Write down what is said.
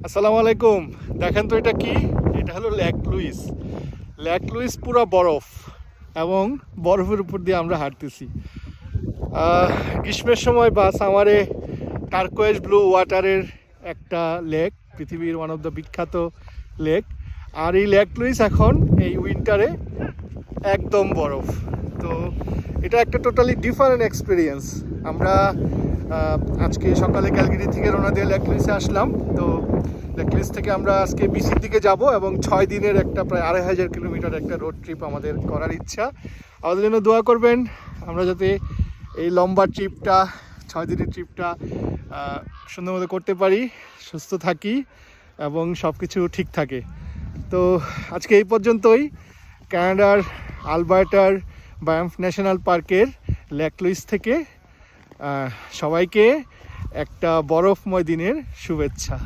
আসসালামু আলাইকুম। দেখেন তো এটা কি? এটা হলো লেক লুইস। লেক লুইস পুরো বরফ এবং বরফের উপর দিয়ে আমরা হাঁটতেছি। গ্রীষ্মের সময় বা সামারে টার্কোয়েজ ব্লু ওয়াটারের একটা লেক, পৃথিবীর ওয়ান অফ দ্য বিখ্যাত লেক। আর এই লেক লুইস এখন এই উইন্টারে একদম বরফ। তো এটা একটা টোটালি ডিফারেন্ট এক্সপিরিয়েন্স। আমরা আজকে সকালে ক্যালগেরি থেকে রওনা দিয়ে লেক লুইসে আসলাম। তো লেক লুইস থেকে আমরা আজকে বিসির দিকে যাব এবং 6 দিনের একটা প্রায় 2500 কিলোমিটার একটা রোড ট্রিপ আমাদের করার ইচ্ছা। আমাদের জন্য দোয়া করবেন, আমরা যাতে এই লম্বা ট্রিপটা, 6 দিনের ট্রিপটা সুন্দর মতো করতে পারি, সুস্থ থাকি এবং সব কিছু ঠিক থাকে। তো আজকে এই পর্যন্তই। কানাডার আলবার্টার ব্যানফ ন্যাশনাল পার্কের লেক লুইস থেকে সবাইকে একটা বরফময় দিনের শুভেচ্ছা।